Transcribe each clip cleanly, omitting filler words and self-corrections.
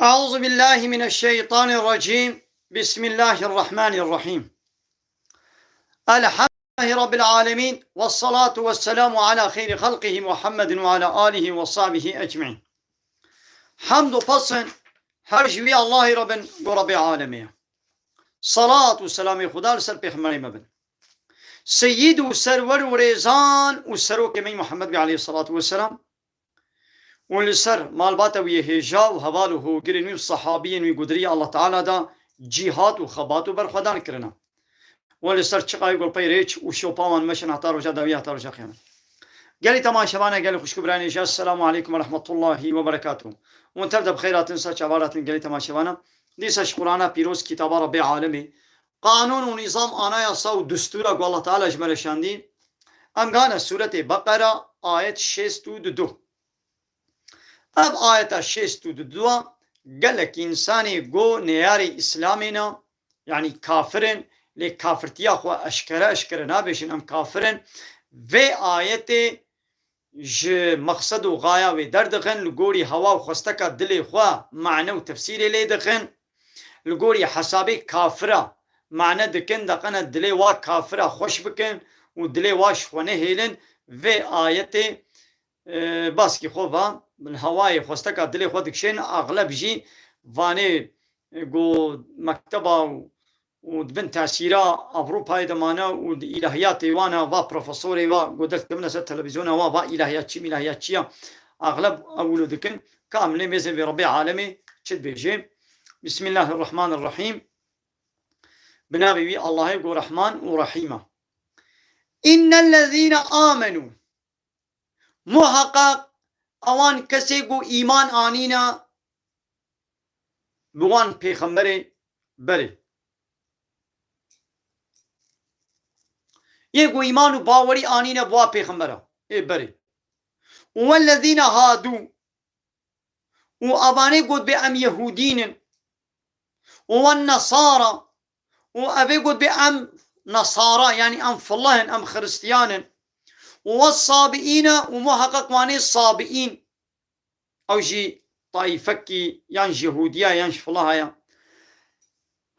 أعوذ بالله من الشيطان الرجيم. بسم الله الرحمن الرحيم. الحمد لله رب العالمين، والصلاة والسلام على خير خلقه محمد وعلى آله وصحبه أجمعين. حمد فصل هرجوی الله رب العالمين. صلاة و سلام خدا سر پیغمبر مبن سيد و سرور و ريزان و سروك من محمد عليه الصلاة والسلام ولسر مالباتا ويهجا وهوال وهوگرين والصحابين وقدرية الله تعالى دا جهاد وخبات وبرخدان كرنا ولسر چقاي قول پيريچ وشوپاوان مشن حتى رجا داوية حتى رجا خيانا قالي تماشبانا قالي خوشكو براني جا السلام عليكم ورحمة الله وبركاته وانتبدا بخيرات انسا شعبارات قالي تماشبانا ديسا شقرانا بيروز كتاب رب عالمي قانون ونظام آنايا صو دستورا قول الله تعالى جمال شاندي ام قانا سورة بقرة آية 62 اب آية 62 قالك انساني قو نياري اسلامنا يعني كافرن لكافرتيا خو اشكره نابشن ام كافرن و آية ج مقصد و غاية و دردخن لقوري هوا و خستكا دلي خوا معنى و تفسير لي دخن لقوري حسابي كافرة معنى دكن دقنا دلي وا كافرة خوش بكن و دلي واش خونه هيلن و آية باسكي خوبا من هواي خستكا دلي خو دكشين اغلب جي واني قو مكتبة ودبن تأثيرا أوروبا دمانا وإلهيات وانا وبروفيسوري وقدرت من التلفزيون وإلهيات شيء إلهيات شيء أغلب أقول ذكر كامل ميزن بربي عالمي شد بيجي. بسم الله الرحمن الرحيم. بنابي الله يقول رحمن ورحيمة. إن الذين آمنوا محقق اوان كسيقو إيمان آنينا بوان پیغمبر بري يقو إيمان باوري آنينا بوا پیغمبر بري والذين هادوا وأباني قد بأم يهودين والنصارى وأبي قد بأم نصارى يعني أم فالله أم خريستيان والصابئين ومحقق ماني الصابئين أو جي طائفكي يانش يهودية يانش فالله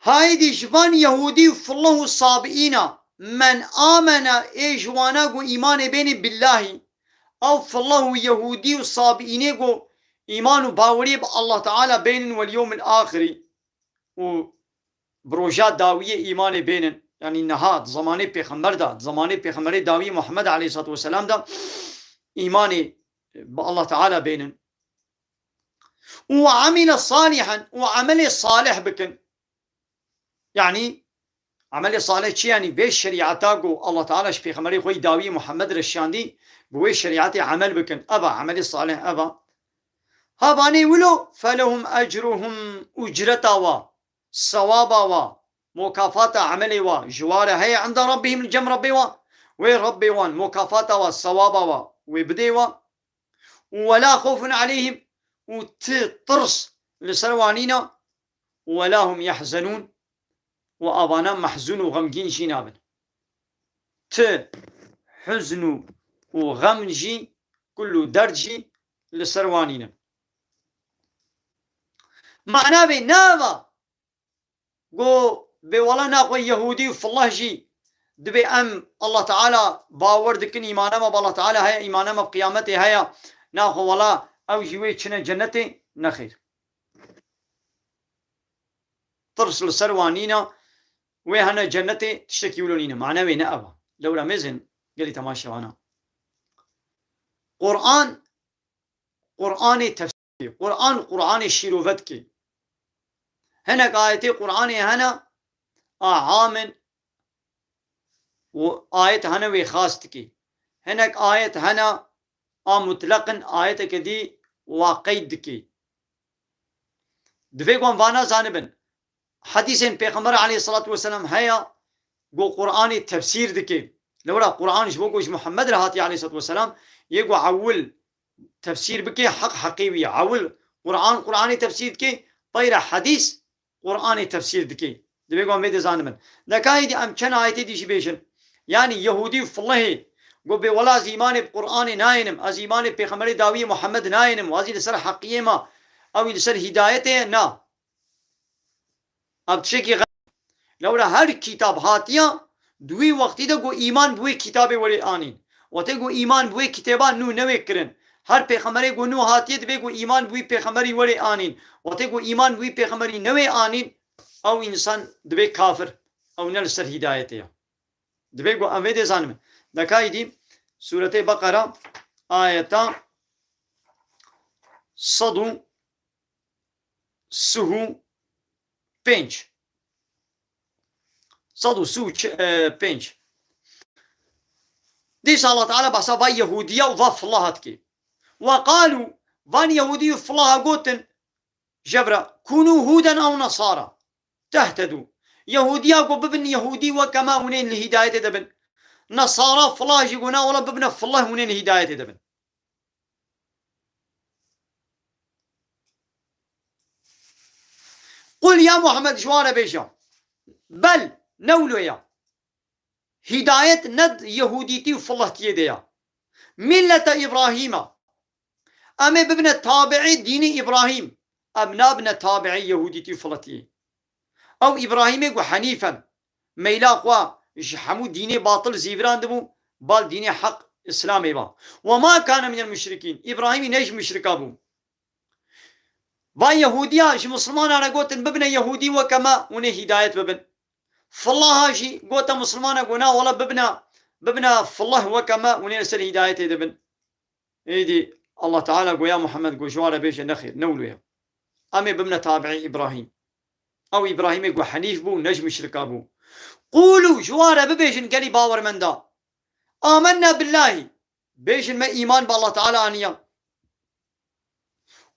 هايدي جبان يهودي فالله الصابئين من آمن إيجوانا قو إيمان بيني بالله أو فالله يهودي الصابئين قو إيمان باوري بالله تعالى بين واليوم الآخر وبروجات داوية إيمان بين يعني نهاد زماني پیغمبر دا زماني پیغمبر داوي محمد عليه الصلاة والسلام دا إيماني بالله تعالى بينن وعمل صالحا وعمل صالح بكن يعني عمل صالح چي يعني بيش شريعتاقو الله تعالى پیغمبر خوي داوي محمد رشاندي بويش شريعتي عمل بكن أبا عمل صالح أبا هاباني ولو فلهم أجرهم أجرتا ثوابا مكافات عملي جوار هي عند ربهم الجم ربي وربي مكافات ثوابا وبدي ولا خوف عليهم وتطرس لسروانينا ولا هم يحزنون وأبانا محزون وغمجين جنابا حزن وغمجي كل درجي لسروانينا معناه بنابا قو بولا ناقو يهودي فالله جي دبي أم الله تعالى باور دكن إيمانا ما بالله تعالى هيا إيمانا ما بقيامتي هيا ناقو ولا أو جوي چنه جنتي نخير ترسل سروانينا وهنا جنتي تشتكي ولونينا معناه وين أبا لولا مزن قالي تماشى وانا قرآن تفسير قرآن الشيروفتكي هنا آيتي قرآن هنا عامن وآية هنا وخاستكي هناك آية هنا مطلقا آية كدي وقيدكي دفيقون فانا زانبن حديثين بيغمبر عليه الصلاة والسلام هيا قو قرآن تفسير دكي لولا قرآن جبوكوش محمد رهاتي عليه الصلاة والسلام يقو عول تفسير بكي حق حقيوي عول قرآن تفسير دكي طير حديث قرآن تفسير دكي دبيقون ميدي زانبن دكاي دي ام چن آيتي ديش بيشن يعني يهودي فالله قو بولا زيمان بقرآن ناينم ازيمان بيغمبر داوي محمد ناينم وازي لسر حقية ما أو لسر هدايته نا أبتشكي لولا هر كتاب هاتيا دوی وقتی دا گو ایمان بوی کتاب ولی آنین و تی گو ایمان بوی کتابا نو نوی کرن هر پیغمبری گو نو هاتیت بی گو ایمان بوی پیغمبری ولی آنین و تی گو ایمان بوی پیغمبری نوی آنین او انسان دبی کافر او نل سر هدایتیا دبی گو امید زانم دکای دی سورة بقرة آیتا صدو سهو پنج صدو سهو پنج ديس الله تعالى بحثا فا يهودية وفا فلاهات كي وقالوا فان يهودي فلاها قوتن جبرا كونوا هودا أو نصارى تهتدوا يهودية قو ببن يهودي وكما هنين الهداية دبن نصارى فلاه يقولنا ولا ببن فلاه هنين الهداية دبن قل يا محمد جوار بيشا بل نولو يا هداية ند يهوديتي وفلاه تيديا ملة إبراهيم أما ببن تابعي دين إبراهيم أبنا بن تابعي يهوديتي وفلاتي أو إبراهيم يقول حنيفا ميلا قوا حمو ديني باطل زيفران دبو بال ديني حق إسلامي با وما كان من المشركين إبراهيم نيش مشرك أبو با يهوديا جي مسلمان أنا قوتن ببن يهودي وكما وني هداية ببن فالله جي قوتا مسلمان قونا ولا ببنا فالله وكما وني نسل هداية دبن ايدي الله تعالى قو يا محمد قو جوار بيش نخير نولو يا أمي ببن تابعي إبراهيم أو إبراهيم يقول حنيف بو نجم مشرك أبو قولوا جوار ببيجن قالي باور من دا آمنا بالله بيجن ما إيمان بالله تعالى آنيا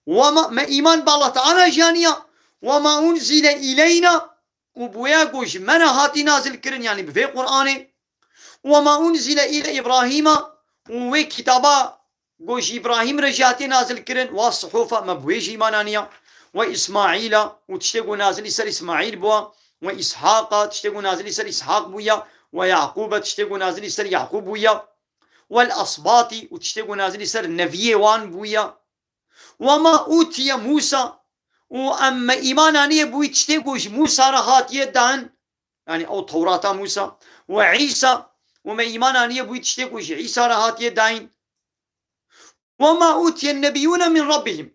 وما ما إيمان بالله تعالى جانيا وما أنزل إلينا وبويا قوش من هاتي نازل كرن يعني بفي قرآن وما أنزل إلى إبراهيم ووي كتابا قوش إبراهيم رجاتي نازل كرن والصحوفة ما بويج إيمانانيا وإسماعيل وتشتغو نازل يسر إسماعيل بوا وإسحاق تشتغو نازل يسر إسحاق بويا ويعقوب تشتغو نازل يسر يعقوب بويا والأصباط وتشتغو نازل يسر نبي وان بويا وما أوتي موسى وأما إيمانانية بوي تشتغوش موسى رهات يدان يعني أو توراة موسى وعيسى وما إيمانانية بوي تشتغوش عيسى رهات يدان وما أوتي النبيون من ربهم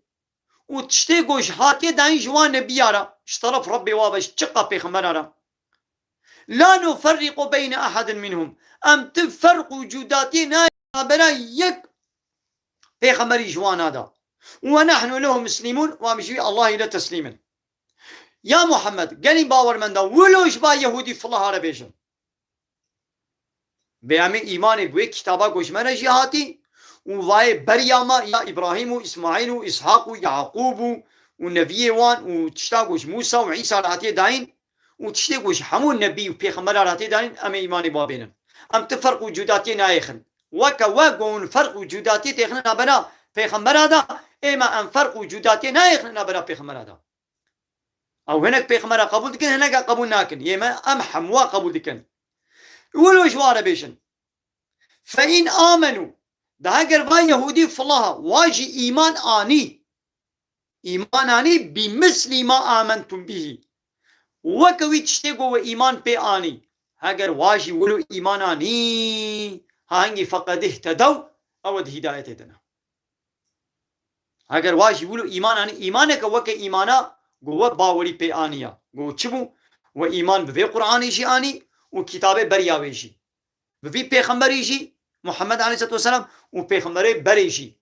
وتشتغوش هاتي داين جوان نبيارا اشترف ربي وابش تشقى بيخمرارا لا نفرق بين أحد منهم أم تفرق وجوداتنا بلا يك بيخمري جوان هذا ونحن له مسلمون ومشي الله إلى تسليما يا محمد قالي باور من دا ولوش با يهودي في الله عربيشن بيامي إيماني بوي كتابا قوش من جهاتي وواي برياما يا إبراهيم وإسماعيل وإسحاق ويعقوب ونبي وان وتشتاقوش موسى وعيسى راتي داين وتشتاقوش حمو النبي وبيخمر راتي داين أم إيماني بابينا أم تفرق وجوداتي نايخن وكواقون فرق وجوداتي تيخننا بنا بيخمر هذا إما أم فرق وجوداتي نايخننا بنا بيخمر هذا أو هناك بيخمر قبول دكن هناك قبول ناكن يما أم حموا قبول دكن ولو جوار بيشن فإن آمنوا ده اگر با يهودي فلاها واجي إيمان آني بمثل ما آمنتم به وكوي تشتغو وإيمان بي آني اگر واجي ولو إيمان آني هانجي فقد اهتدوا أو ده هداية دنا اگر واجي ولو إيمان آني إيمانك وك إيمانا قوة باوري بي آنيا قوة چبو وإيمان بفي قرآن يجي آني وكتاب بريا بيجي بفي پیغمبر يجي محمد عليه الصلاة والسلام وبيغمبره بريشي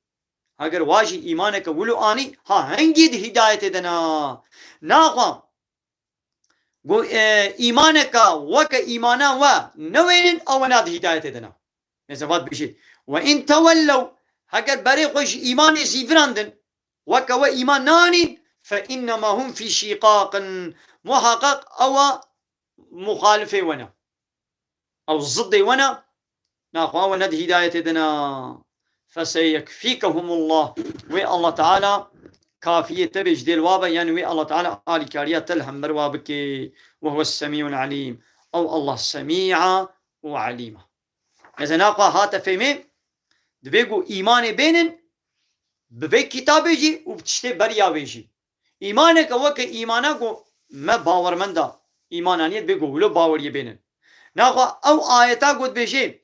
اگر واجي إيمانك ولو آني ها هنگي ده هداية دنا ناقا قو إيمانك وك إيمانا و نوين أو ناد هداية دنا نزفات بشي وإن تولوا اگر بري خوش إيماني زيفراندن وك و إيمان ناني فإنما هم في شقاق محقق أو مخالفة ونا أو ضد ونا ناخوا وند هداية دنا فسيكفيكهم الله وي الله تعالى كافية تبج دي الوابا يعني وي الله تعالى آلي كاريا تلهم بروابك وهو السميع العليم أو الله سميع وعليم إذا ناخوا هات فيمين دبيقو إيمان بينن ببي كتابي جي وبتشتي بريا بيجي إيمانك وك إيمانك ما باور من دا إيمانانيت بيقو ولو باور يبينن ناخو أو آياتا قد بيجي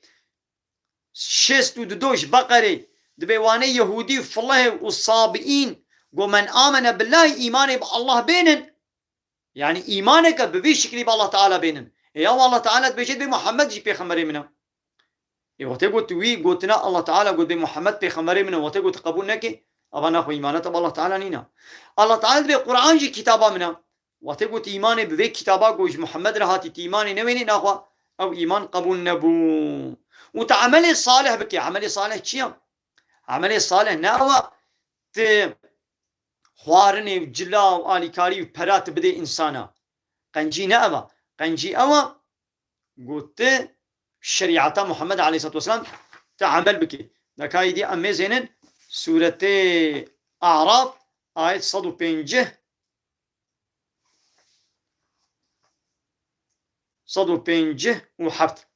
شست ودوش بقري دبيواني يهودي في الله والصابئين قو من آمن بالله إيماني بالله بينن يعني إيمانك ببي شكلي بالله تعالى بينن يا الله تعالى بيجي بمحمد جي بيخمري منه وتقول توي قلتنا الله تعالى قل بمحمد بيخمري منه وتقول تقبلنك أبا ناخو إيمانات بالله تعالى نينا الله تعالى بالقرآن جي كتابا منه وتقول إيماني ببي كتابا قوش محمد رهاتي إيماني نويني ناخو أو إيمان قبول نبو وتعملي الصالح بكي عملي صالح چيا عملي صالح ناوا خوارني وجلا وآلي كاري وبرات بدي إنسانا قنجي ناوا قنجي أوا قلت شريعة محمد عليه الصلاة والسلام تعمل بكي نكاي دي أمي زينن سورة أعراف آية 150 وحفت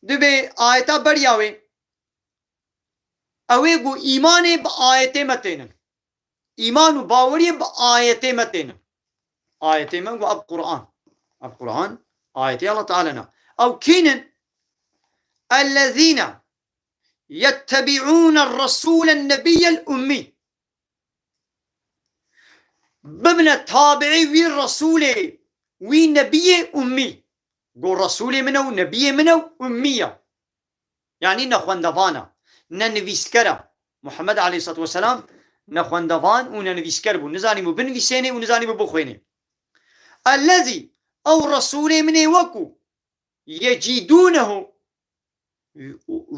دبي آيتا برياوي اوي قو إيماني بآيتي متين إيمان باوري بآيتي متين آيتي من قو أب قرآن آيتي الله تعالى أو كينن الذين يتبعون الرسول النبي الأمي بمن تابعي وي الرسول وي نبي أمي قول رسولي منو نبي منو أمية يعني نخوان دفانا ننفيسكرا محمد عليه الصلاة والسلام نخوان دفان وننفيسكر بو نزاني مو بنفيسيني ونزاني مو بخويني الذي أو رسولي مني وكو يجدونه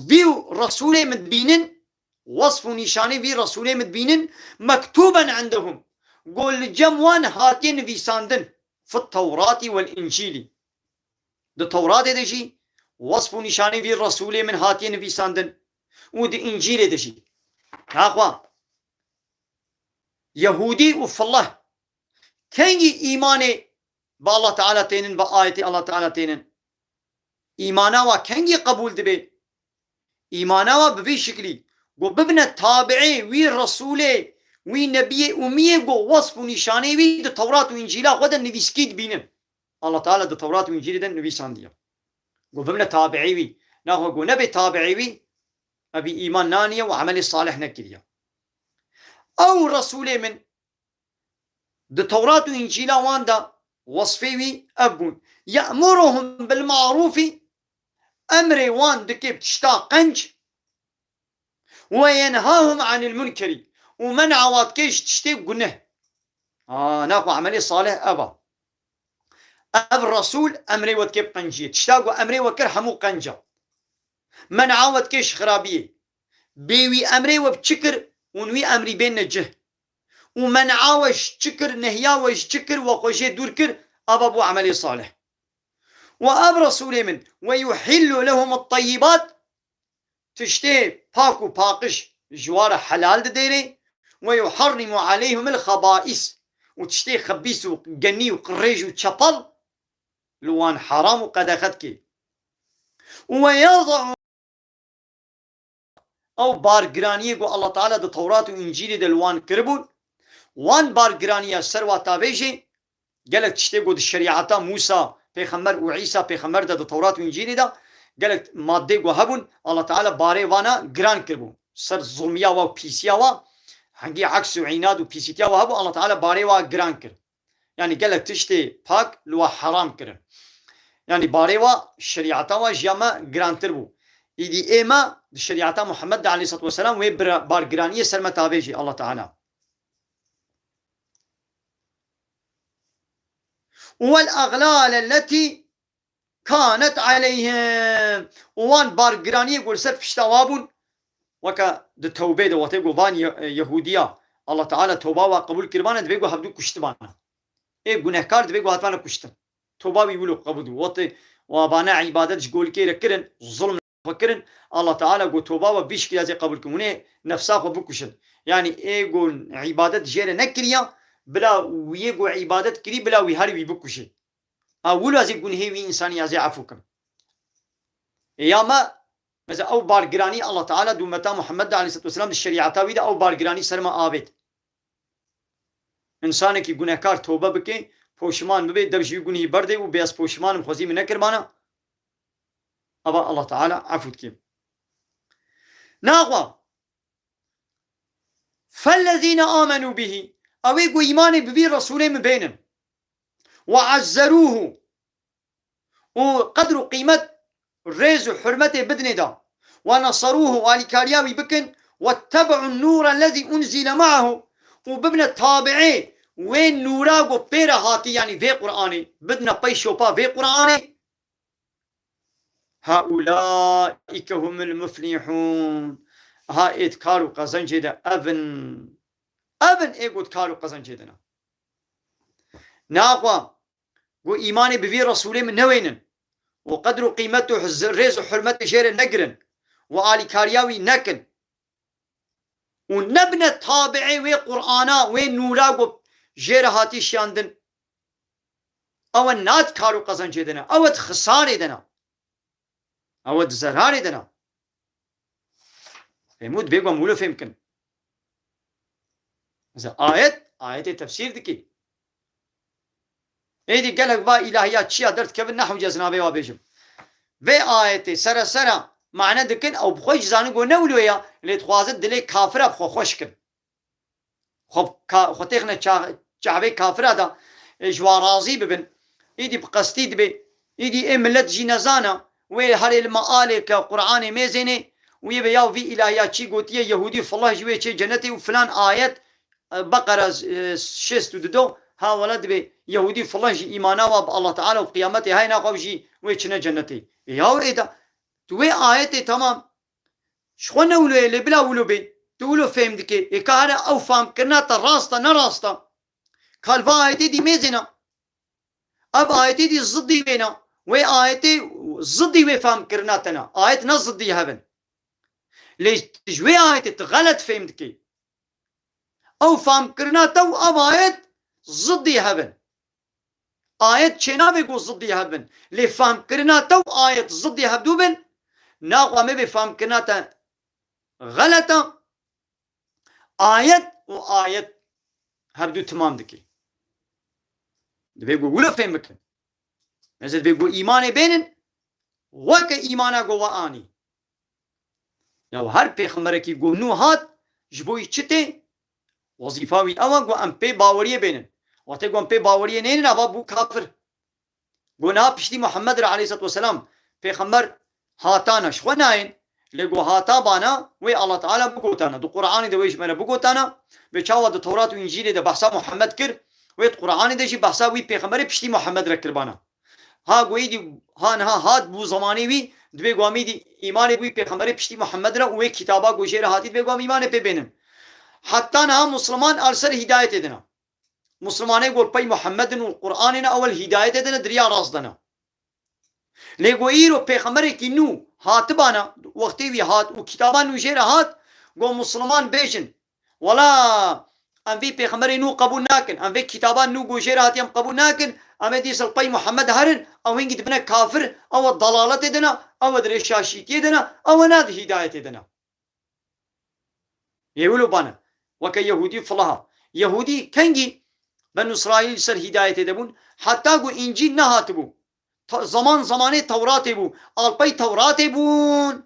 فيو رسولي مدبينن وصف نشاني في رسولي مدبينن مكتوبا عندهم قول جموان هاتين في ساندن في التوراة والإنجيل ده توراة ده شي وصف نشاني في الرسول من هاتين في ساندن ود إنجيل ده شي أخوة يهودي وف الله كنجي إيماني بالله تعالى تينن بآية الله تعالى تينن إيمانا وكنجي قبول دبي إيمانا وبفي شكلي وببنى تابعي وي الرسول وي نبي أمي وصف نشاني في التوراة وإنجيلا غدا نفسكيد بينن الله تعالى ده توراة وإنجيل ده نبي سانديا وبمنا تابعي وي ناخو نبي تابعي وي أبي إيمان نانيا وعمل الصالح نكريا أو رسول من ده توراة وإنجيل وان ده وصفي وي أبون يأمرهم بالمعروف أمري وان دكيب تشتاق قنج وينهاهم عن المنكر ومنع واتكيش تشتيق قنه ناخو عمل الصالح أبا أب الرسول أمري وتكيب قنجية تشتاقوا أمري وكر حمو قنجة من عاود كيش خرابية بيوي أمري وبتشكر ونوي أمري بين نجه ومن عاوش تشكر نهياوش تشكر وقوشي دوركر أبو عملي صالح وأب رسول من ويحل لهم الطيبات تشتي باكو باقش جوار حلال ديري ويحرم عليهم الخبائث وتشتي خبيث وقني وقريج وتشبل لوان حرام وقد أخذك ويضع أو بارقرانية قو الله تعالى ده توراة وإنجيل ده لوان كربون وان بارقرانية سروا تابيجي قالك تشتي قو ده الشريعة موسى پیغمبر وعيسى پیغمبر ده توراة وإنجيل ده قالك مادة قو هبون الله تعالى باري وانا قران كربون سر ظلمية و بيسيا و هنگي عكس وعناد و بيسيتيا و هبو الله تعالى باري وا قران كر يعني قالك تشتي باك لوا حرام كر يعني باريوا شريعتا وجياما جرانتر بو إيدي إيما شريعتا محمد عليه الصلاة والسلام وي بارجرانية سلمة تابيجي الله تعالى والأغلال التي كانت عليهم وان بارجرانية يقول سرف اشتوابون وكا دو توبه دو واتيقو بان يهودية الله تعالى توبه وقبول كربانا دبيقو هبدو كشتبانا إيه گنهكار دبيقو هاتوانا كشتن توبه بيقولوا قبضوا وطي وبانا عبادتش قول كيرا كرن ظلم فكرن الله تعالى قو توبه وبيش كي لازم قبول كمونه نفساخ وبكشن يعني ايه قول عبادت جيرا نكريا بلا ويقو عبادت كري بلا ويهاري بيبكشن أول أزي جنهي إنساني أزي عفوكم ياما مثلا أو بارجراني الله تعالى دومتا محمد عليه الصلاة والسلام الشريعة تاويدا أو بارجراني سرما آبت إنسانك جنهكار توبة بكي پوشمان ببي دبجي جنهي برده وبياس پوشمان مخوزي من نكرمانا أبا الله تعالى عفوت كيم ناغوا فالذين آمنوا به أو يقو إيمان ببي رسوله من بينهم وعزروه وقدر قيمة ريز وحرمته بدن دا ونصروه والكارياوي بكن واتبعوا النور الذي أنزل معه وببن التابعي وين نوراغو بيرا هاتي يعني في قرآني بدنا بيشوبا في قرآني هؤلاء هم المفلحون ها اتكارو قزن جدا أبن ايقو اتكارو قزن جدنا ناقوا قو إيماني بفي رسوله من نوين وقدر قيمته ريز وحرمته جير نقرن وآلي كارياوي نكن ونبنى تابعي وي قرآنا وين نوراغو جير هاتي شاندن او نات كارو قزن جدنا او خساري دنا او زراري دنا فهمود بيقوا مولو فهمكن مثلا آية تفسير دكي ايدي قالك با إلهيات شيا درت كيف نحو جزنابي وابيجم في آية سرا معنى دكن او بخوش زانقو نولويا اللي تخوازد دلي كافرة بخو خوشكن خو تيخنا شعبي كافرة دا جوارازي ببن ايدي بقستيد بي ايدي ملت جينزانا وي هاري المآلك قرآن ميزيني ويبي ياو في إلهيات شي قوتيه يهودي فالله جوي شي جنتي وفلان آيات بقرة شست وددو ها ولد بي يهودي فالله جي إيمانا واب الله تعالى وقيامته هاي ناقو جي ويشنا جنتي ياو ايدا توي آياتي تمام شخونا ولو اللي بلا ولو بي تقولوا فهم دكي إكارة أو فهم كرنا تراستا نراستا قال فايتي دي ميزنا أب آيتي دي ضدي بينا وي آيتي ضدي وي فهم كرنا تنا آيتنا ضدي هبن ليش تجوي آيتي تغلط فهم دكي أو فهم كرنا تو أب آيت ضدي هبن آيت چنا بيقو ضدي هبن لي فهم كرنا تو آيت ضدي هبدو بن ناقوا مي بفهم كرنا تا غلطة آيت وآيت هبدو تمام دكي بيقو ولا فهم بكن مثل بيقو إيمان بينن وك إيمانا قوة آني يو هر پیغمبر کی گو نو هات جبوی چته وظیفاوی اما گو ام پی باوریه بینن وقتی گو ام پی باوریه نینن اوا بو کافر گو نا پشتی محمد را علیه الصلاة والسلام پیغمبر هاتانش خو ناین لگو هاتا بانا وی الله تعالی بگوتانا دو قرآن ده ویش منا بگوتانا به چاوا دو تورات و انجیل ده بحثا محمد کر وی قرآن ده جی بحثا وی پیغمبر پشتی محمد را کر بانا ها گویی دی ها نها هات بو زمانی وی دوی گوامی دی ایمان بوی پیغمبر پشتی محمد را وی کتابا گوشیر هاتی دوی گوام ایمان پی بینن حتی نها مسلمان ارسل هدایت ادنا مسلمانه گول پی محمد و قرآن نا اول هدایت ادنا دریا راز دنا لیگو ایرو پیغمبر کی نو هات بانا وقتی وی هات و کتابا نو جیر هات گو مسلمان بیشن ولا ام في پیغمبر نو قبول ناكن ام في كتابان نو گوشيرات يم قبول ناكن ام دي سلطي محمد هرن او هنگي دبنا كافر او الضلالة دنا او درشاشيت دنا او ناد هداية دنا يقولوا بانا وك يهودي فلها يهودي كنجي بنو اسرائيل سر هداية دبون حتى قو انجيل نهاتبو زمان تورات بو البي تورات بون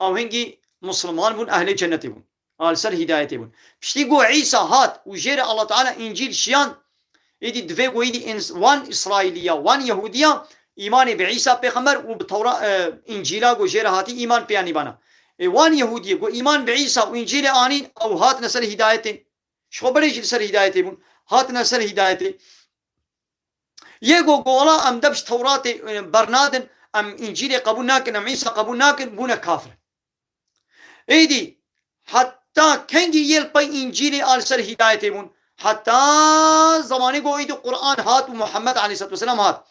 او هنگي مسلمان بون اهل جنة بون آل سر هداية بون بشتي قو عيسى هات وجير الله تعالى انجيل شيان يدي دفي قو يدي وان اسرائيلية وان يهودية ايمان بعيسى پیغمبر وبتوراة انجيلا قو جير هاتي ايمان بياني بانا وان يهودية قو ايمان بعيسى وانجيل آنين او هات نسر هداية شو بريج سر هداية بون هات نسر هداية يقو قولا ام دبش توراة برنادن ام انجيل قبول ناكن ام عيسى قبول ناكن بونا كافر ايدي حتى كنجي يلقي انجيل آل سر هداية بون حتى زماني قو ايدي قرآن هات ومحمد عليه الصلاة والسلام هات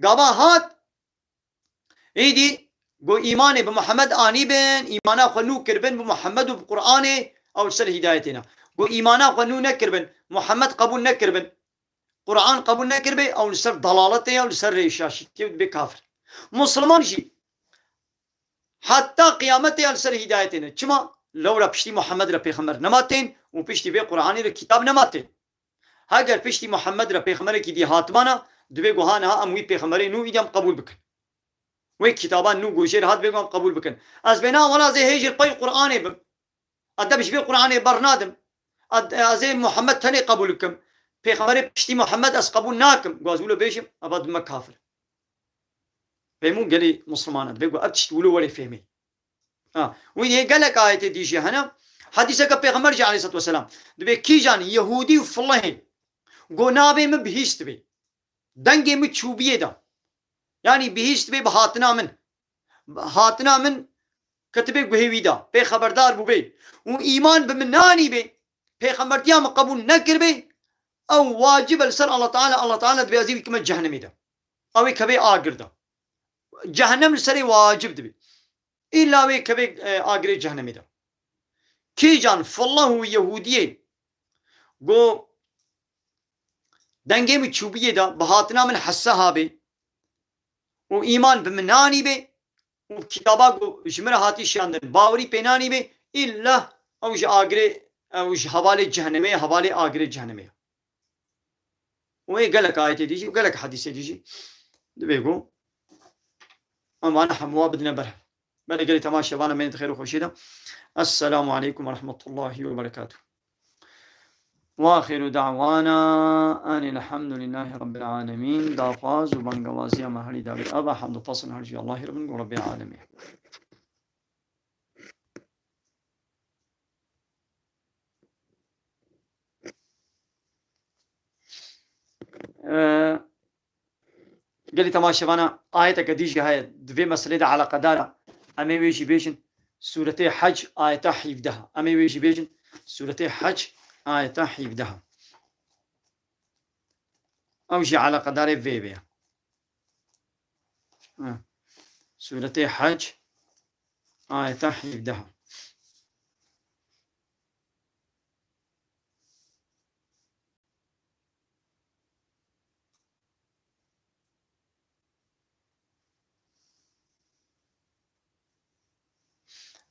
قابا هات ايدي قو ايمان بمحمد آني بن ايمانا خلو كربن بمحمد وبقرآن او سر هدايتنا قو ايمانا خلو نكربن محمد قبول نكربن قرآن قبول نكربه أو لسر ضلالته أو لسر ريشاشته بكافر مسلمان شي حتى قيامته لسر هدايتنا كما لو بشتي محمد را پیغمبر نماتين و بشتي به قرآني را كتاب نماتين هاگر بشتي محمد را پیغمبر کی دی هاتمانا دبي گوهانا اموي پیغمبر نو ایدم قبول بکن و کتابان نو گوشير هات بيقوم قبول بكن از بنا ولا زي هيجر باي قرآن بم ادبش بي قرآن برنادم زي محمد تاني قبولكم پیغمبر بشتي محمد از قبول ناكم قازولو بيشم ابد ما كافر فهمو قالي مسلمانات بيقول ابتشت ولو ولا فهمي وين قالك آية ديجي هنا حديثك پیغمبر جي عليه الصلاة والسلام دبي كي جاني يهودي وفلهين قو نابي مبهيست بي دنگي متشوبيه دا يعني بهيست بي بهاتنا من كتبه بهوي دا بي خبردار بو بي وإيمان بمناني بي پیغمبر ديام قبول نكر بي او واجب لسر الله تعالى دبي ازيب كما جهنمي دا او كبي آگر دا جهنم لسري واجب دبي إلا وي كبي آگر جهنمي دا كي جان فالله يهوديه قو دنگه متشوبيه دا بهاتنا من حسها بي وإيمان بمناني بي وكتابا جمرة هاتي شاندن باوري بيناني بي إلا اوش آگره اوش حوالي جهنمي حوالي آگره جهنمي وهي قالك آية ديجي وقالك حديث ديجي دبيقو أما نحن موابدنا بلا قالي تماشي وانا من خير وخشيدة السلام عليكم ورحمة الله وبركاته وآخر دعوانا أن الحمد لله رب العالمين دافاز وبنغوازي محلي دابي أبا حمد فصل هرجي الله رب العالمين قالي تماشي وانا آية قديش هاي دوي مسألة على قدارة أمي ويجي بيجن سورة حج آية حيفدها أمي ويجي بيجن سورة حج آية حيفدها أوجي على قدارة في بيها سورة حج آية حيفدها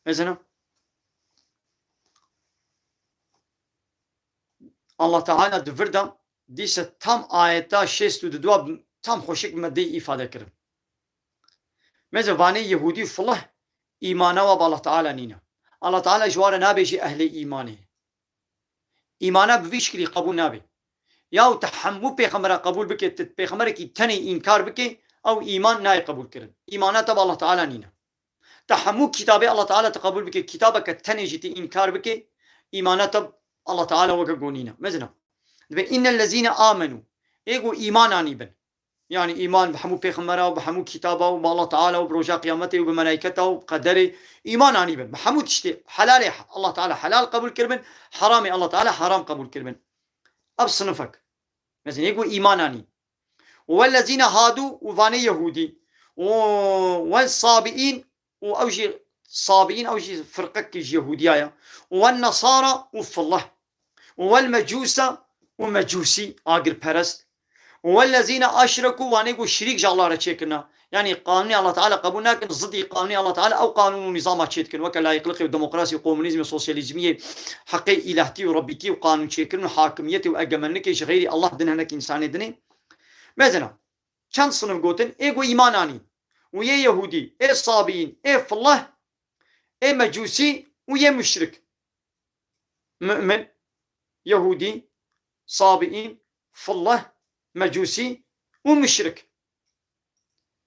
إذن الله تعالى دفردا ديسة tam ayetta 62 tam hoşik maddeyi ifade kirin. Meze vani Yehudi fullah imana ve Allah Teala nina. Allah Teala jwara nabêjî ehli îmanê. İmana bi vî şekilî qebûl nabe. Ya tehammû pêxembera qebûl bike pêxemberekî tenê înkar bike ew îman nayê qebûl kirin. İmana te bi Allah Teala nîne. Tehammû kitabê Allah Teala te qebûl bike kitabeke tenê jî tê înkar bike îmana te Allah Teala weke gonîne. Mezina إن الذين آمنوا إيجو إيمان عنيبن يعني إيمان بحمو بيخمرة وبحمو كتابه وبالله تعالى وبرجاء قيامته وبملائكته وبقدره إيمان عنيبن بحمو تشتي حلال الله تعالى حلال قبول كربن حرام الله تعالى حرام قبول كربن أبصنفك مثلا يقول إيمان عني والذين هادوا وفاني يهودي والصابئين وأوجي صابئين أوجي فرقك يهودية والنصارى وفالله والمجوسة ومجوسي آگر پرست والذين أشركوا وانيقوا شريك جالارة چيكنا يعني قانون الله تعالى قبول ناكن ضد قانون الله تعالى أو قانون ونظام چيكن وكلا يقلقي وديمقراطي وكومونيزم وسوسياليزمية حقي إلهتي وربيتي وقانون چيكن وحاكميتي وأجملنك غير الله دنهنك إنساني دني مثلا چند صنف قوتن إيقوا إيماناني ويا يهودي إيه صابين إيه في الله إيه مجوسي ويا مشرك مؤمن يهودي صابئين فالله مجوسي ومشرك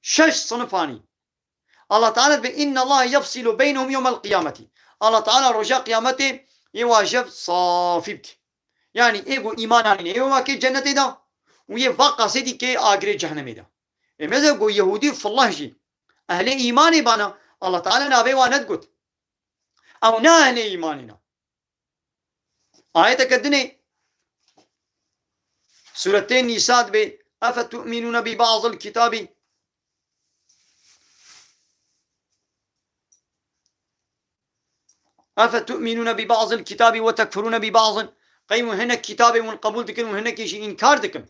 شش صنفاني الله تعالى بإن الله يفصل بينهم يوم القيامة الله تعالى رجاء قيامته يواجب صافبك يعني إيقو إيماناني إيقو ما كي جنة دا ويبقى سيدي كي آقري جهنم دا إماذا قو يهودي فالله جي أهل إيماني بانا الله تعالى نابي واند قد أو نا أهل إيماننا آية كدني سورتين نساء بي أفتؤمنون ببعض الكتاب أفتؤمنون ببعض الكتاب وتكفرون ببعض قيموا هنا كتاب من قبول دكن وهنا كيش إنكار دكن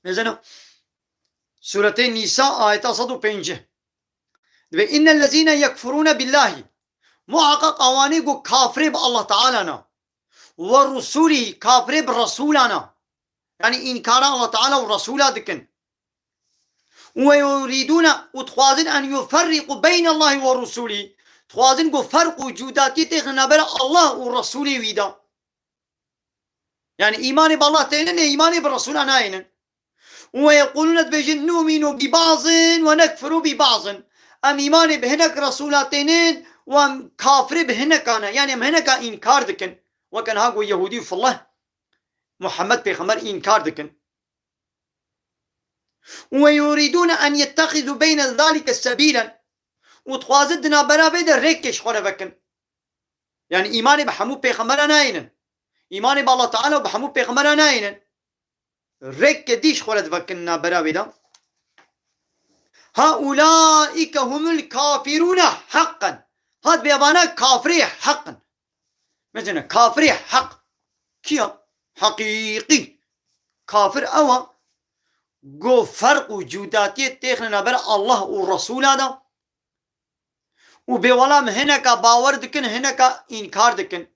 مثلا سورة النساء آية 105 إن الذين يكفرون بالله محقق أواني قو كافر بالله تعالى ورسوله كافر برسولنا يعني إنكار الله تعالى ورسوله دكن ويريدون وتخوازن أن يفرقوا بين الله ورسوله تخوازن قو فرق وجوداتي تغنى بلا الله ورسوله ويدا يعني إيماني بالله تينن إيماني بالرسول أنا ويقولون بجن نؤمن ببعض ونكفر ببعض أم إيماني بهنك رسولاتين وام كافر بهنك أنا يعني أم هنك إنكار دكن وكان هاقو يهودي في الله محمد بيخمر إنكار دكن ويريدون أن يتخذوا بين ذلك سبيلا وتخوازدنا برا بيدا ريكش خورا فكن يعني إيماني بحمو بيخمر أنا إيماني بالله تعالى وبحمو بيخمر أنا ريك ديش خورا فكنا برا بيدا هؤلاء هم الكافرون حقا هاد بيابانا كافري حقا مثلا كافري حق كيا حقيقي كافر أوا قو فرق وجوداتي تيخنا برا الله والرسول هذا وبيولا هناك باور دكن هناك إنكار دكن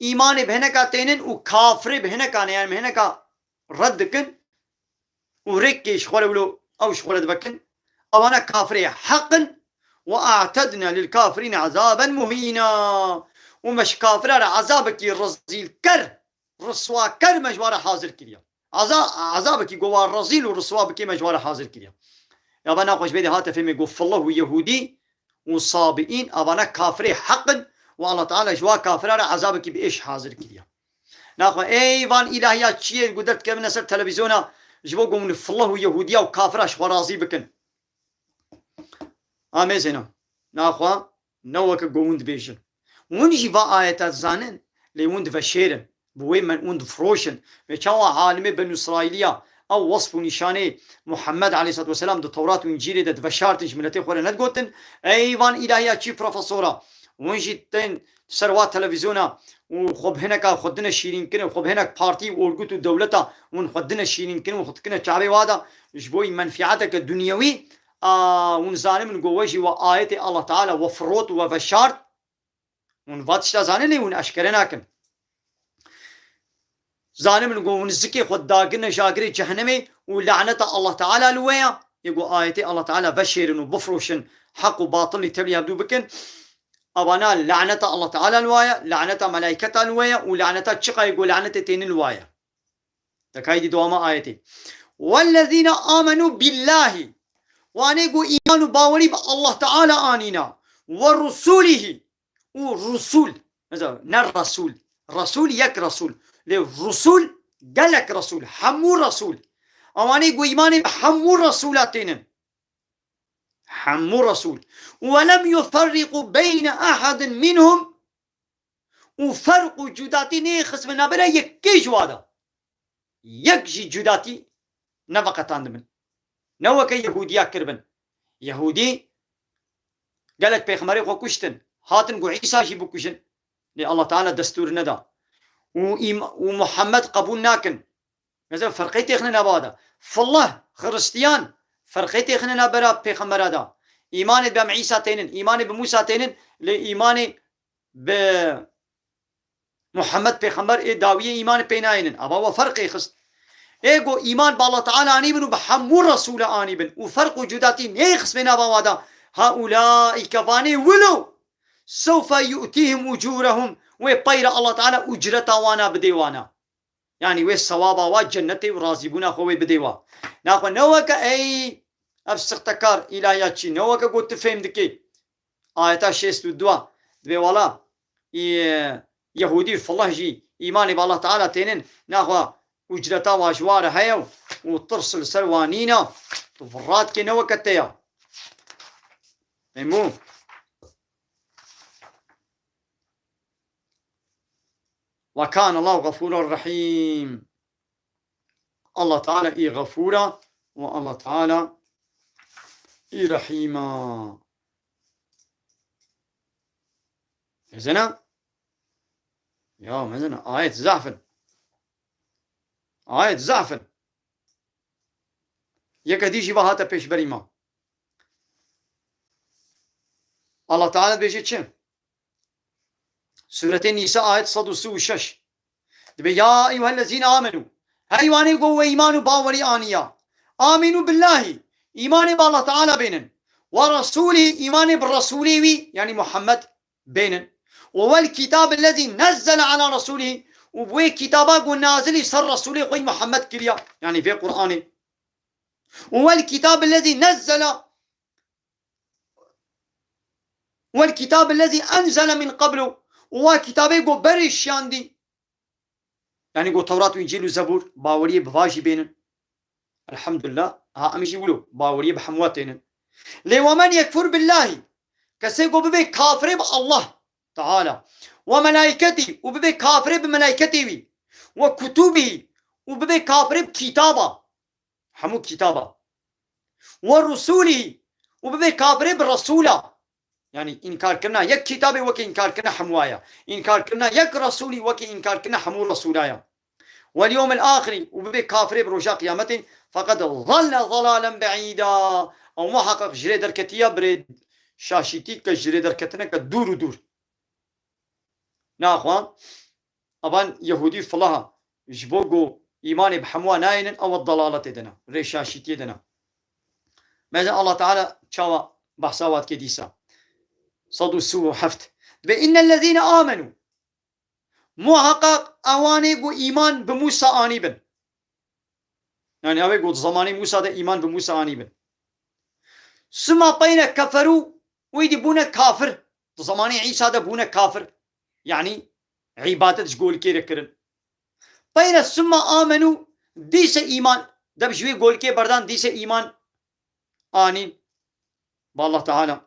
إيمان بهناك تينن وكافر بهناك يعني هناك رد دكن وريك شخوله ولو أو شخوله دبكن أو أنا كافر حقا وأعتدنا للكافرين عذابا مهينا ومش كافر على عذابك الرزيل كر رسوا كر مجوار حاضر كريا عذابك جوا الرزيل ورسوا بك مجوار حاضر كريا يا بنا خوش بيدي هاتف مي قف الله ويهودي وصابئين أبانا كافر حقا والله تعالى جوا كافر على عذابك بإيش حاضر كريا ناخو ايوان إلهيات شيء قدرت كم نسر تلفزيونا جبوا قوم في الله ويهوديا وكافراش ورازي بكن آميزنا ناخوا نوك قوند بيجن ونجي با آيات زانن ليوند فشيرن بوي من وند فروشن بيشوا عالمي بنو إسرائيلية أو وصف نشانه محمد عليه الصلاة والسلام دو توراة وإنجيل دو فشارتش ملتي خورا ندقوتن أيوان إلهيات شي بروفيسورا ونجي تن سروات تلفزيونا وخب هناك خدنا شيرين كنا وخب هناك بارتي وورقتو دولتا ونخدنا شيرين كنا وخدنا شعبي وادا جبوي منفعتك الدنيوي ونزاني من قوجي وآيات الله تعالى وفروت وفشارت ونفاتش زاني لي ونأشكرناكن زاني من قوة ونزكي خد داقنا شاقري جهنمي ولعنة الله تعالى لويا يقول آيات الله تعالى بشيرن وبفروشن حق وباطل تبلي يبدو بكن أبانا لعنة الله تعالى الوايا لعنة ملائكة الوايا ولعنة تشقى يقول لعنة تين الوايا تكايدي دوما آياتي والذين آمنوا بالله وأنا يقول إيمان باوري بالله تعالى آنينا ورسوله ورسول مثلا نر رسول رسول يك رسول للرسول قالك رسول حمو رسول أواني يقول إيماني حمو رسولاتين حمو رسول ولم يفرق بين أحد منهم وفرق جداتي نيخس من نبرا يكيش وادا يكجي جداتي نفقتان من نوك يهوديا كربن يهودي قالك بيخمري خو كشتن هاتن قو عيسى شي بكشن الله تعالى دستور ندا ومحمد قبول ناكن مثلا فرقيتي خلنا نبادا فالله خريستيان فرقيتي خلنا نبرا بيخمر هذا إيمان بام عيسى تينن إيمان بموسى تينن لإيمان بمحمد بيخمر داوية إيمان بيناينن أبا وفرقي خست إيجو إيمان بالله تعالى آني بن وبحمو الرسول آني بن وفرق وجوداتي نيخس بين أبا وادا هؤلاء كفاني ولو سوف يؤتيهم أجورهم ويبير الله تعالى أجرتا وانا بديوانا يعني ويس صوابا وجنتي ورازبونا خوي بديوا ناخو نوك أي أبسختكار إلهياتشي نوك قلت فهم دكي آياتا شيست الدوا دبي والا يهودي فالله جي إيماني بالله تعالى تينن ناخو أجرتا واجوار هيو وترسل سروانينا تفرات كي نوك التيا مو وكان الله غفورا رحيم الله تعالى إي غفورا والله تعالى إي رحيما إذن يا مثلا آية زعفن آية زعفن يك ديجي بهاتا بيش بريما الله تعالى بيجي تشم سورة النساء آية 136 دبي يا أيها الذين آمنوا هايواني قوة إيمان باوري آنيا آمنوا بالله إيمان بالله تعالى بينن ورسوله إيمان بالرسول يعني محمد بينن والكتاب الذي نزل على رسوله وبوي كتابه والنازل صر رسوله خوي محمد كريا يعني في قرآنه والكتاب الذي نزل والكتاب الذي أنزل من قبله وكتابه قو بريش ياندي يعني قو توراة وإنجيل وزبور باوريه بفاجي بينن الحمد لله ها أمشي يقولوا باوريه بحمواتين لي ومن يكفر بالله كسيقو ببي كافر بالله تعالى وملائكته وببي كافر بملائكته وكتبه وببي كافر بكتابه حمو كتابه ورسوله وببي كافر بالرسوله يعني إنكار كنا يك كتابه وكي إنكار كنا حموايا إنكار كنا يك رسولي وكي إنكار كنا حمو رسولايا واليوم الآخر وببي كافر برجاء قيامته فقد ظل ضلالا بعيدا أو محقق جري دركتيا بريد شاشيتي كجري دركتنا كدور ودور نا أخوان أبان يهودي فلها جبوغو إيماني بحموا ناين أو الضلالة دنا ري شاشيتي دنا ماذا الله تعالى شاوا بحصاوات كديسا صدو سو حفت بإن الذين آمنوا محقق أواني قو إيمان بموسى آني بن يعني أوي قو زماني موسى ده إيمان بموسى آني بن ثم بين كفروا ويدي بونا كافر زماني عيسى ده بونا كافر يعني عبادة تقول كي ركرن بين ثم آمنوا ديس إيمان ده بشوي قول كي بردان ديس إيمان آنين بالله تعالى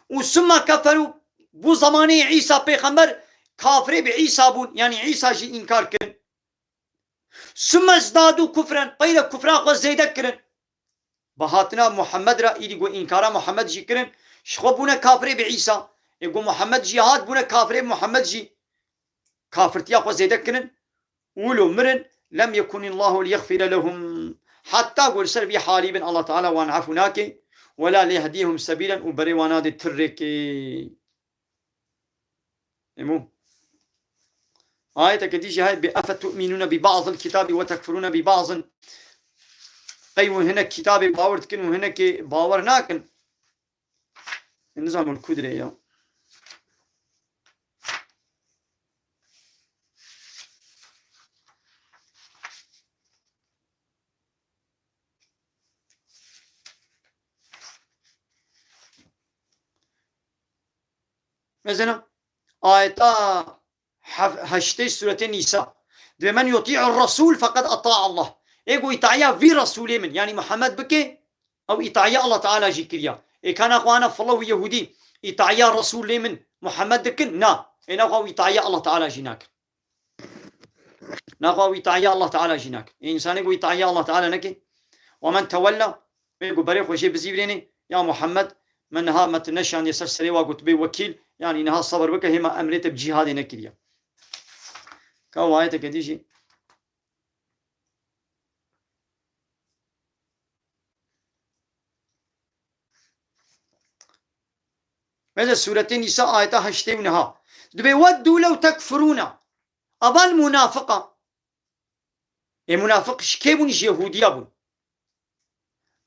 وثم كفروا بو زماني عيسى پیغمبر كافر بعيسى بون يعني عيسى جي إنكار كرن ثم ازدادوا كفرا بين كفرا خو زيادة كرن بهاتنا محمد را إيدي قو إنكارا محمد جي كرن شخو بونا كافر بعيسى يقول محمد جهاد بونا كافر محمد جي كافرتيا خو زيادة كرن ولو مرن لم يكن الله ليغفر لهم حتى قول سر في حالي بن الله تعالى وان عفناك ولا ليهديهم سبيلا وبري واناد الترك امو آية كديجي هاي بأفتؤمنون ببعض الكتاب وتكفرون ببعض قيموا هنا كتاب باور تكن وهنا كي باور ناكن النظام الكدري يا مثلا آية هشتي سورة النساء من يطيع الرسول فقد أطاع الله إيقو إطاعيا في رسول من يعني محمد بكي أو إطاعيا الله تعالى جيكريا إيه كان أخوانا فالله يهودي إطاعيا رسول من محمد دكن نا إنا أخوة إطاعيا الله تعالى جيناك ناخوة إطاعيا الله تعالى جيناك إنسان إيقو إطاعيا الله تعالى نكي ومن تولى إيقو بريق وشي بزيبريني يا محمد من ها متنشان يسر سريوا قلت بي وكيل يعني إنها الصبر بك هما أمريت بجهاد نكريا كاو آية كديجي مثل سورة النساء آية هشتيونها دبي ودوا لو تكفرون أبا المنافقة المنافق شكيبونش يهودية بون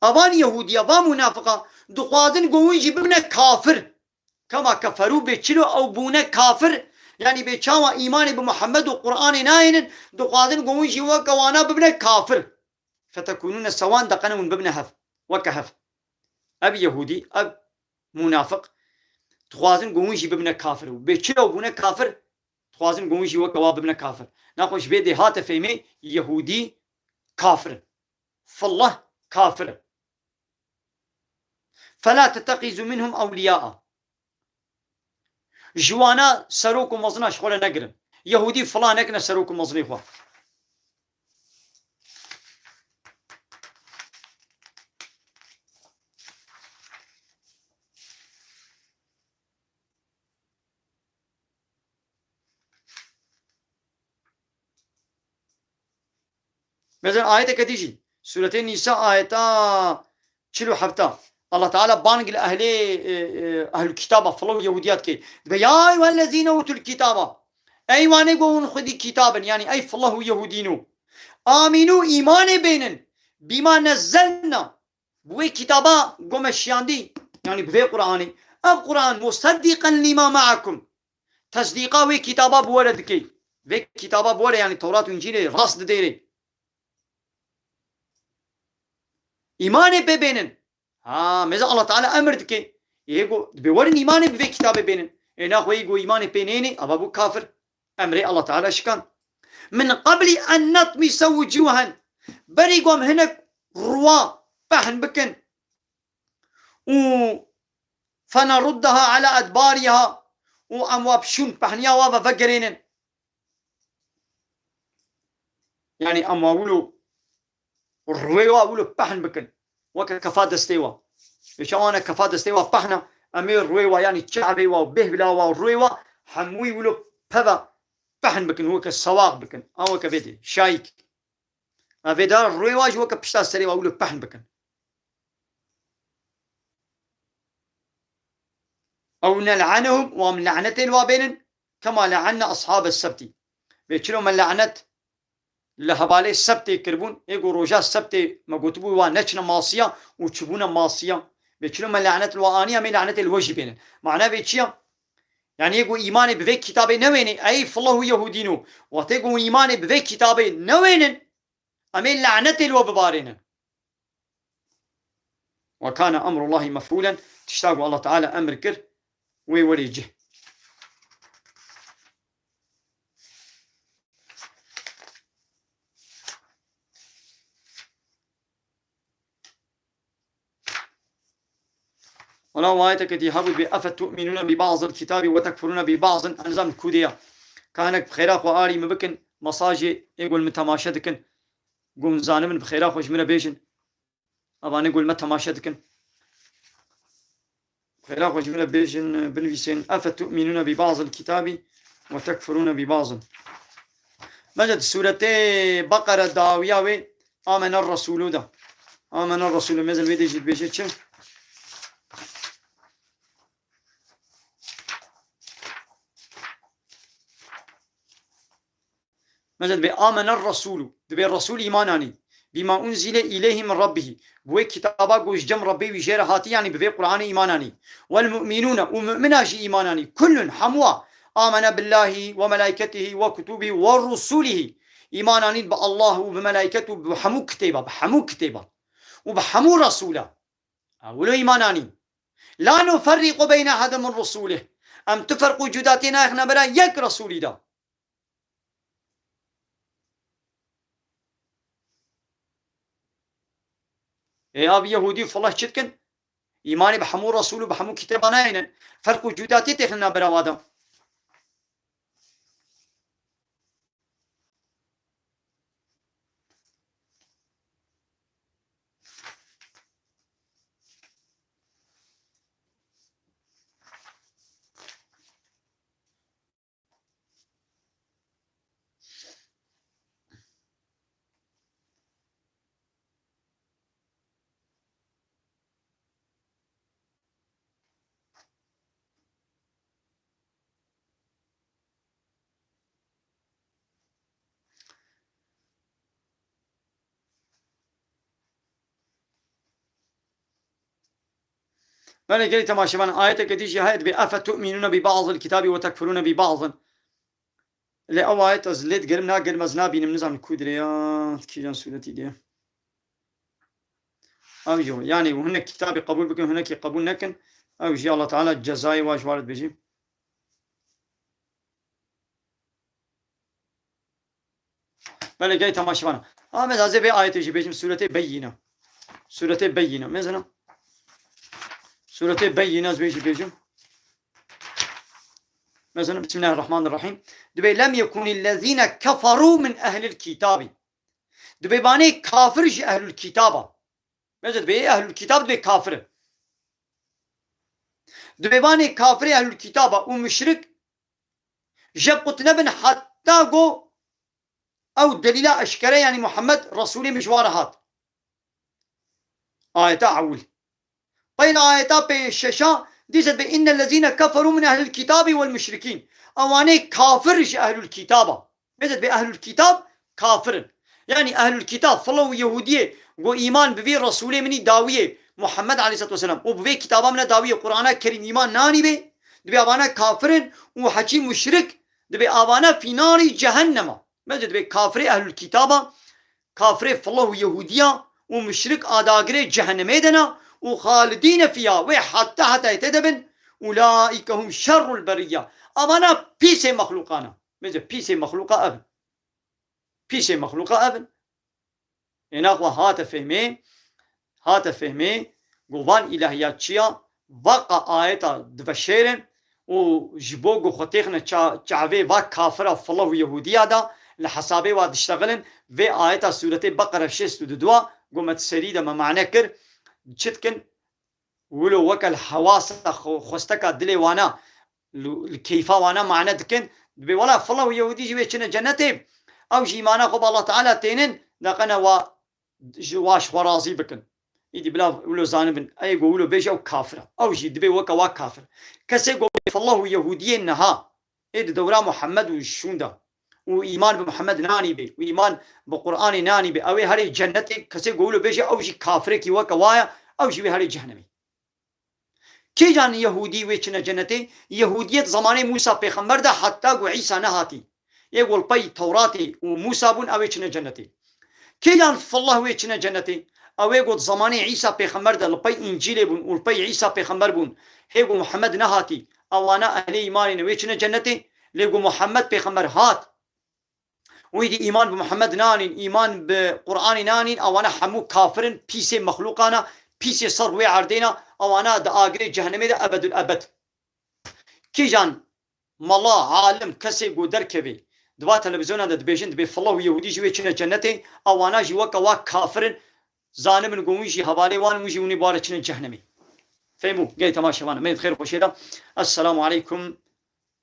أبان يهودية با منافقة دخوازن قوينجي ببنا كافر كما كفروا بيتشلو أو بونا كافر يعني بيتشاوا إيماني بمحمد وقرآن ناين دخوازن قوينجي وكوانا ببنا كافر فتكونون سوان دقنون ببنا هف وكهف أب يهودي أب منافق تخوازن قوينجي ببنا كافر بيتشلو بونا كافر تخوازن قوينجي وكوا ببنا كافر ناخوش بيدي هات فيمي يهودي كافر فالله كافر فلا تتخذوا منهم أولياء جوانا سروك ومزنا شغل نقرن يهودي فلان اكنا سروك ومزني خوا مثلا آية كتيجي سورة النساء آيتا چلو حبتا الله تعالى بانق لأهل أهل الكتابة فلو يهوديات كي يا أيها الذين أوتوا الكتابة أي واني قوون خذي كتابا يعني أي فالله يهودينو آمنوا إيمان بينن بما نزلنا بوي كتابا قوم الشياندي يعني بوي قرآني القرآن مصدقا لما معكم تصديقا وي كتابا بوردكي وي كتابا بورد يعني توراة وإنجيل راس ديري إيمان بينن ماذا الله تعالى أمر دكي يقول بورن إيمان بوي كتاب بينن إنا هو يقول إيمان بينيني أبابو كافر أمري الله تعالى شكان من قبل أن نطمس وجوها بريقوم هناك روا بحن بكن فنردها على أدبارها وأمواب شون بحنيا وابا فقرين يعني أموابولو الرويوا أولو بحن بكن وكفاد استيوا يشوانا كفاد استيوا بحنا أمير رويوا يعني تشعبي وبهبلا والرويوا حموي ولو بابا بحن بكن هو كالسواق بكن أو كفيدي شايك أفيدار الرويواج هو كبشتا سريوا أولو بحن بكن أو نلعنهم ومن لعنتين وابين كما لعنا أصحاب السبت بيشلو من لعنت لهبالي السبت يكربون يقول روجا السبت ما قلتبوا ونشنا ماسية وتشبونا ماسية بيشلو من لعنت الوانية من لعنت الوجه بين معناه بيشيا يعني يقول إيماني بذيك كتابي نويني أي فالله يهودينو وتيقول إيماني بذيك كتابي نوينن أمين لعنت الوببارين وكان أمر الله مفعولا تشتاق الله تعالى أمر كر ويوريجه ولا وايتك تيهابوا بأفتؤمنون ببعض الكتاب وتكفرون ببعض أنظام الكودية كانك بخيراخ وآري مبكن مصاجي يقول متماشدكن قوم زانمن بخيراخ وجمنا بيجن أباني يقول متماشدكن بخيراخ وجمنا بيجن بنفسين أفتؤمنون ببعض الكتاب وتكفرون ببعض مجد سورة بقرة داوية آمن الرسول ده آمن الرسول مازال بيدي جد بيجن مجد بآمن الرسول دبي الرسول إيماناني بما أنزل إليه من ربه بوي كتابا قوش جم ربي وجير هاتي يعني بفي قرآن إيماناني والمؤمنون ومؤمناش إيماناني كل حموا آمن بالله وملائكته وكتبه ورسوله إيماناني بالله وبملائكته بحمو كتابا وبحمو رسوله أولو إيماناني لا نفرق بين أحد من رسوله أم تفرقوا جداتنا إحنا برا يك رسولي ده أبي يهودي فالله شتكن إيماني بحمو رسول وبحمو كتابنا هنا فرق وجوداتي تخلنا براوادا بله قلت تماشى من آية كديش هاي بأفتؤمنون ببعض الكتاب وتكفرون ببعض اللي أو آية أزلت قرمنا قرمزنا بين نظام الكودريات كي جان سورتي دي أو جو يعني وهناك كتاب قبول بكم هناك قبول نكن أو جي الله تعالى الجزاء واجوارد بيجي بله قلت تماشى من مثلا بي آية يجي بيجي سورة بينة مثلا سورة بينة بيجي مثلا بسم الله الرحمن الرحيم دبي لم يكن الذين كفروا من أهل الكتاب دبي باني كافرش أهل الكتاب مثلا دبي أهل الكتاب دبي كافر دبي باني كافر أهل الكتاب ومشرك جب قلت نبن حتى قو أو دليل أشكره يعني محمد رسولي مجوارهات آيتا عول بين آيتا بين الششا ديزت بإن الذين كفروا من أهل الكتاب والمشركين أواني كافرش أهل الكتاب ديزت بأهل الكتاب كافر يعني أهل الكتاب فلو يهودية وإيمان بفي رسول مني داوية محمد عليه الصلاة والسلام وبفي كتابا من داوية قرآن كريم إيمان ناني بي دبي أبانا كافرين وحكي مشرك دبي أبانا في نار جهنم مجد دبي كافر أهل الكتاب كافر فلو يهودية ومشرك آداغري جهنم دنا وخالدين فيها وحتى يتدبن أولئك هم شر البرية أبانا بيس مخلوقانا مجد بيس مخلوقا أبن بيس مخلوقا أبن إناقوا هات فهمي قوان إلهيات شيا وقع آيتا دفشيرن وجبوغو خطيخنا چاوه و كافرة فالله يهودية دا لحسابه واد اشتغلن و آيتا سورة بقرة 62 قومت سريدة ما معنى كر چتكن ولو وكال حواس خوستكا دلي وانا الكيفا وانا معنى دكن ولا فالله يهودي جوه چنه جنته او جيمانا خوب الله تعالى تينن دقنا واش ورازي بكن يدي بلا ولو زانبن اي قولوا بيجا وكافر او جي دبي وكا كافر كسي قول فالله يهودي انها ايد دورا محمد وشوندا وايمان بمحمد ناني بي وايمان بقران ناني بي او هري جنتي كسي قولوا بيجا او جي كافر كي وكا وايا او جي هري جهنمي كي جان يهودي ويچنا جنتي يهوديت زمان موسى پیغمبر ده حتى قو عيسى نهاتي يقول باي توراتي وموسى بون او ويچنا جنتي كي جان فالله ويچنا جنتي او يقول زماني عيسى پیغمبر ده لبي انجيل بون ولبي عيسى پیغمبر بون هيقول محمد نهاتي او انا اهل ايمان ويچنا جنتي ليقول محمد پیغمبر هات ويدي ايمان بمحمد نانين ايمان بقران نانين او انا حمو كافرن بيسي مخلوقانا بيسي صر وي عردينا او انا دا اغري جهنمي ده ابد الابد كي جان مالا عالم كسي قو دركبي دوا تلفزيون ده دبيجن دبي فالله يهودي جوي چنا جنتي او انا جي وكا وا كافرن زانم نقومشي حوالي وان مجي وني بارچن جهنمي فهموا جاي تماشى وانا من خير وشيدا السلام عليكم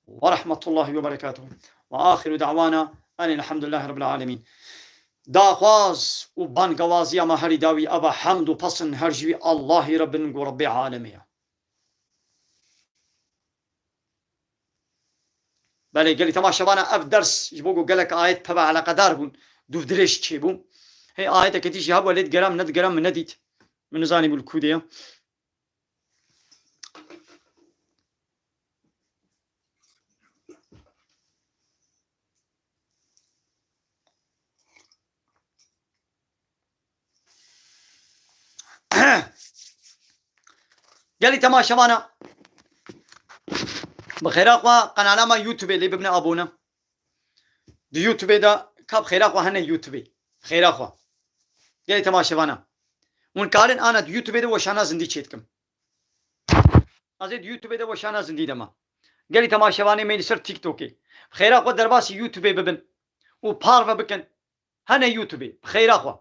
ورحمة الله وبركاته وآخر دعوانا أن الحمد لله رب العالمين داخواز وبانقوازي ما هري داوي أبا حمد وبصن هرجوي الله رب رب عالمي بله قال تماشى وانا أف درس يبوغو قالك آيات تبع على قدار بون دوف دريش تشيبون هي آيات كتيش هاب ولد جرام ند جرام من نديت من زاني بالكودية قال لي تماشى وانا بخير اخوا قناه ما يوتيوب اللي بابن ابونا دي يوتيوب ده كاب خير اخوا هنا يوتيوب خير اخوا قال لي تماشى وانا ونكارن انا دي يوتيوب ده وشانا زندي چيتكم ازيد يوتيوب ده وشانا زندي دما قال لي تماشى وانا ميل سر تيك توك خير اخوا درباس يوتيوب ببن وبارفا بكن هنا يوتيوب خير اخوا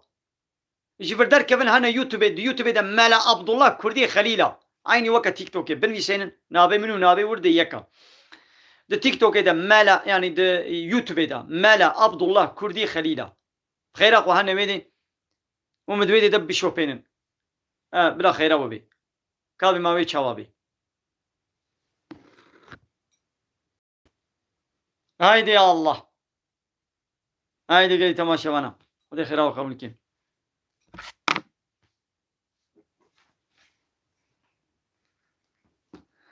يجي بردر كيفن هنا يوتيوب دي يوتيوب ده مالا عبد الله كردي خليله عيني وقت تيك توك بنويسين نابي منو نابي ورد يكا ده تيك توك ده مالا يعني ده يوتيوب ده مالا عبد الله كردي خليله خير اخو هنا ويدي ومدويدي دب بشوبينن بلا خير ابو بي كابي ما وي چوابي هايدي يا الله هايدي جاي تماشى وانا ودي خير ابو قبل كين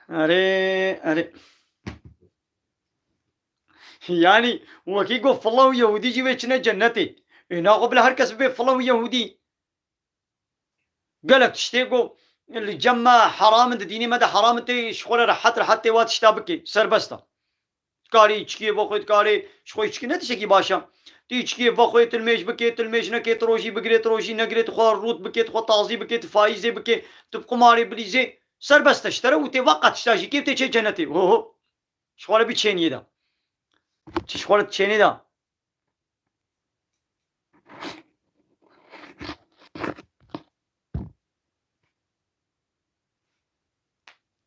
अरे يعني وكي قف فالله يهودي جي ويچنا جنتي هنا قبل هر كس بي فالله يهودي قالك تشتيقو اللي جمع حرام ديني مدى حرام تي شخوره راحت وات شتابكي سربستا كاري چكي بخويت كاري شخوي چكي نتشكي باشا تي چكي بخويت الميش بكيت الميش نكيت روشي بقريت روشي نقريت خوار روت بكيت خو طازي بكيت فايزي بكيت تبقى ماري بليزي سربست اشترى وتي وقت اشتاجي كيف تيجي جنتي هو شخوره بيتشيني ده شخوره تشيني ده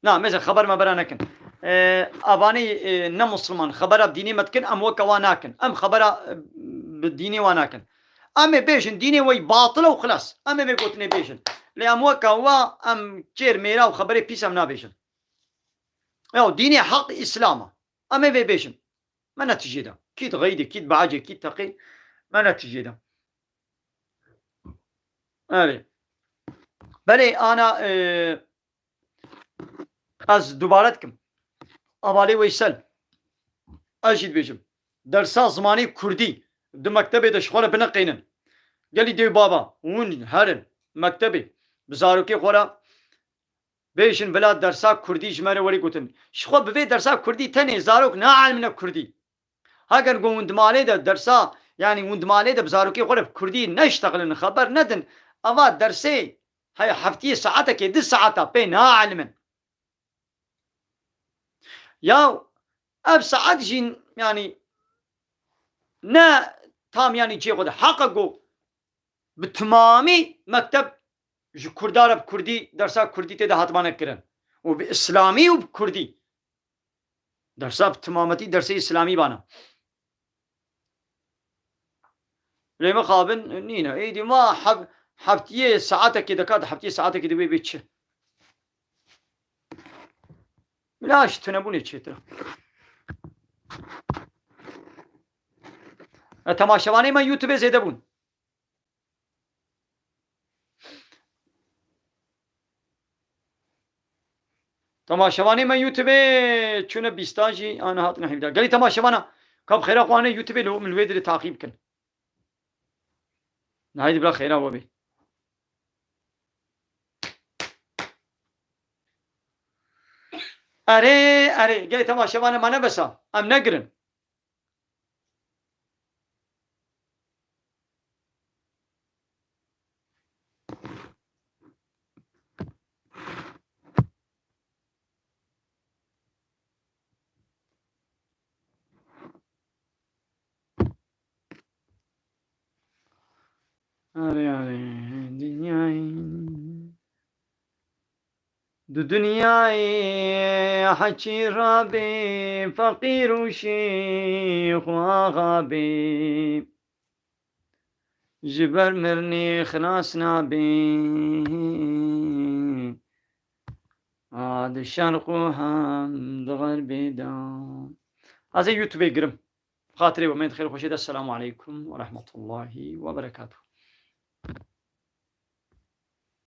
نعم مثلا خبر ما برانكن اباني نم مسلمان خبر بديني متكن ام وكواناكن ام خبر بالديني واناكن ام بيشن ديني وي باطله وخلاص ام بيقوتني بيشن لأم وكوا أم كير ميرا وخبري بيس أم نابيشن يو ديني حق إسلام أما بيبيشن ما نتيجة ده كيد غيدي كيد بعاجي كيد تقي ما نتيجة ده أبي بلي أنا از دوبارتكم أبالي ويسل أجد بيجم درسا زماني كردي دو مكتبي دشخورة بنقينن قالي ديو بابا ون هرن مكتبي بزاروكي خورا بيشن بلا درسا كردي جماري ولي قوتن شخو ببي درسا كردي تاني زاروك ناعل من كردي هاگر قو وند مالي ده درسا يعني وند مالي ده بزاروكي خورا كردي نشتغلن خبر ندن أما درسي هاي حفتي ساعتك دي ساعتا بي ناعل من يا اب ساعت جين يعني نا تام يعني جي خود حققو بتمامي مكتب جو كردار بكردي درسا كردي تده هاتمانه كرن وبإسلامي وبكردي درسا بتمامتي درسي إسلامي بانا لما خابن نينا ايدي ما حفتيه ساعتك كده كاد حفتيه ساعتك كده بيتش بلاش تنبوني تشترا تماشاوانه من یوتیوب زیده بون تماشاوانه من یوتیوب چونه بیستاجی آنها هات نحیب دار گلی تماشاوانه کب خیره خوانه یوتیوب لو من الویدر تعقیب کن نهایت بلا خیره و بی اره گلی تماشاوانه منه بسا ام نگرن اره دنیای حچی رابی فقیر و شیخ و آغابی جبر مرنی خلاص نابی عاد شرق و هم غربی دام از یوتیوب گرم خاطري ومن خير خوشيد السلام عليكم ورحمة الله وبركاته